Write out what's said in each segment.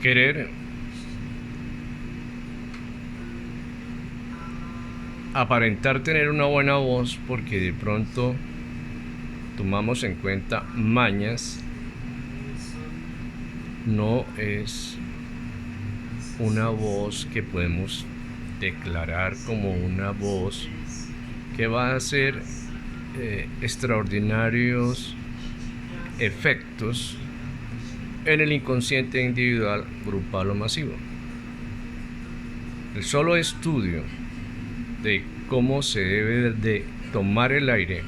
querer aparentar tener una buena voz porque de pronto tomamos en cuenta mañas, no es una voz que podemos declarar como una voz que va a hacer extraordinarios efectos en el inconsciente individual, grupal o masivo. El solo estudio de cómo se debe de tomar el aire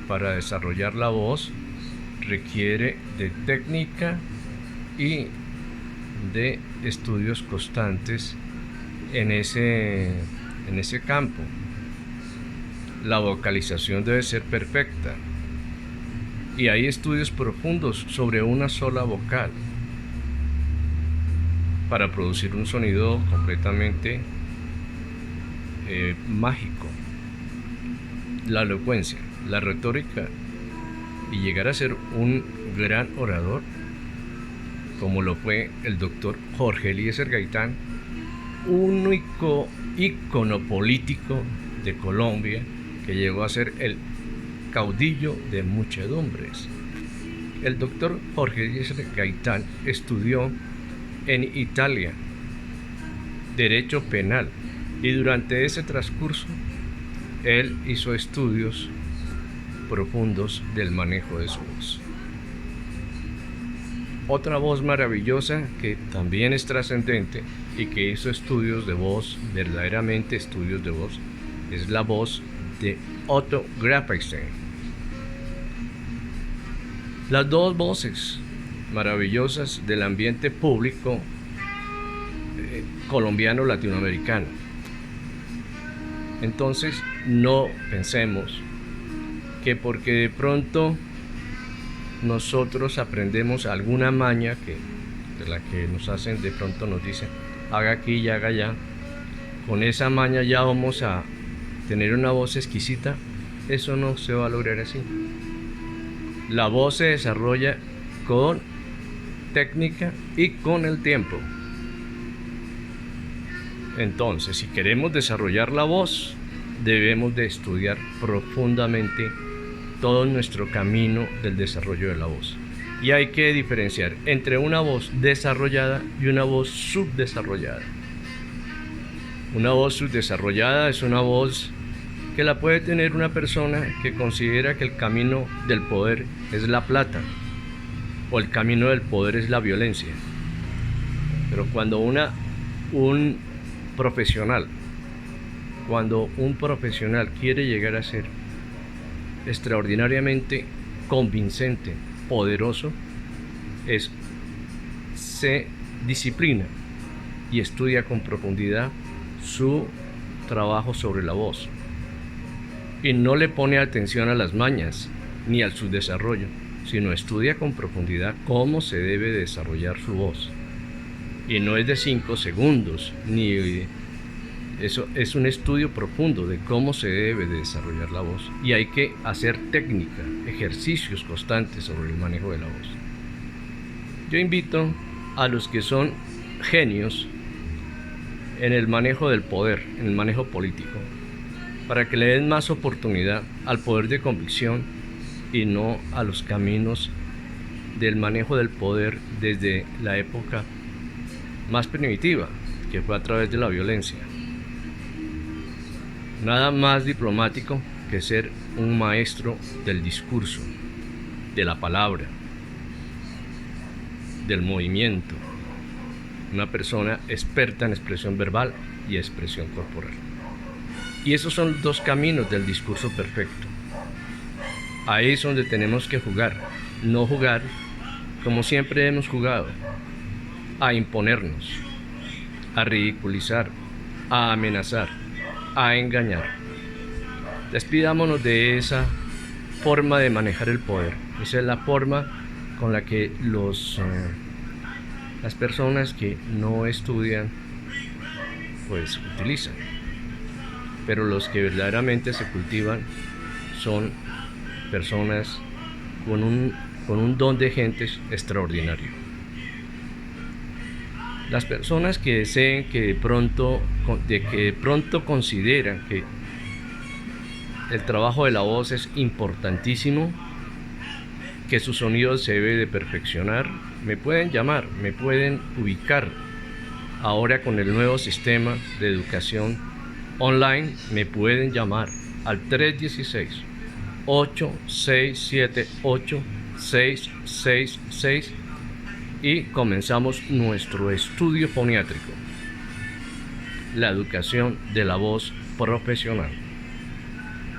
para desarrollar la voz requiere de técnica y de estudios constantes en ese campo. La vocalización debe ser perfecta y hay estudios profundos sobre una sola vocal para producir un sonido completamente mágico. La elocuencia, la retórica y llegar a ser un gran orador, como lo fue el doctor Jorge Eliezer Gaitán, único ícono político de Colombia que llegó a ser el caudillo de muchedumbres. El doctor Jorge Eliezer Gaitán estudió en Italia Derecho Penal y durante ese transcurso él hizo estudios profundos del manejo de su voz. Otra voz maravillosa que también es trascendente y que hizo estudios de voz, verdaderamente estudios de voz, es la voz de Otto Grafenstein. Las dos voces maravillosas del ambiente público colombiano latinoamericano. Entonces no pensemos que porque de pronto nosotros aprendemos alguna maña de la que nos hacen, de pronto nos dicen haga aquí y haga allá, con esa maña ya vamos a tener una voz exquisita. Eso no se va a lograr así. La voz se desarrolla con técnica y con el tiempo. Entonces, si queremos desarrollar la voz, debemos de estudiar profundamente todo nuestro camino del desarrollo de la voz. Y hay que diferenciar entre una voz desarrollada y una voz subdesarrollada. Una voz subdesarrollada es una voz que la puede tener una persona que considera que el camino del poder es la plata o el camino del poder es la violencia. Pero cuando un profesional quiere llegar a ser extraordinariamente convincente, poderoso, se disciplina y estudia con profundidad su trabajo sobre la voz y no le pone atención a las mañas ni al subdesarrollo, sino estudia con profundidad cómo se debe desarrollar su voz. Y no es de 5 segundos, ni eso es un estudio profundo de cómo se debe de desarrollar la voz. Y hay que hacer técnica, ejercicios constantes sobre el manejo de la voz. Yo invito a los que son genios en el manejo del poder, en el manejo político, para que le den más oportunidad al poder de convicción y no a los caminos del manejo del poder desde la época más primitiva, que fue a través de la violencia. Nada más diplomático que ser un maestro del discurso, de la palabra, del movimiento, una persona experta en expresión verbal y expresión corporal. Y esos son los dos caminos del discurso perfecto. Ahí es donde tenemos que jugar, no jugar como siempre hemos jugado, a imponernos, a ridiculizar, a amenazar, a engañar. Despidámonos de esa forma de manejar el poder. Esa es la forma con la que las personas que no estudian pues utilizan. Pero los que verdaderamente se cultivan son personas con un don de gentes extraordinario. Las personas que deseen que de pronto consideran que el trabajo de la voz es importantísimo, que su sonido se debe de perfeccionar, me pueden llamar, me pueden ubicar. Ahora con el nuevo sistema de educación online, me pueden llamar al 316-8678-666 y comenzamos nuestro estudio foniátrico, la educación de la voz profesional.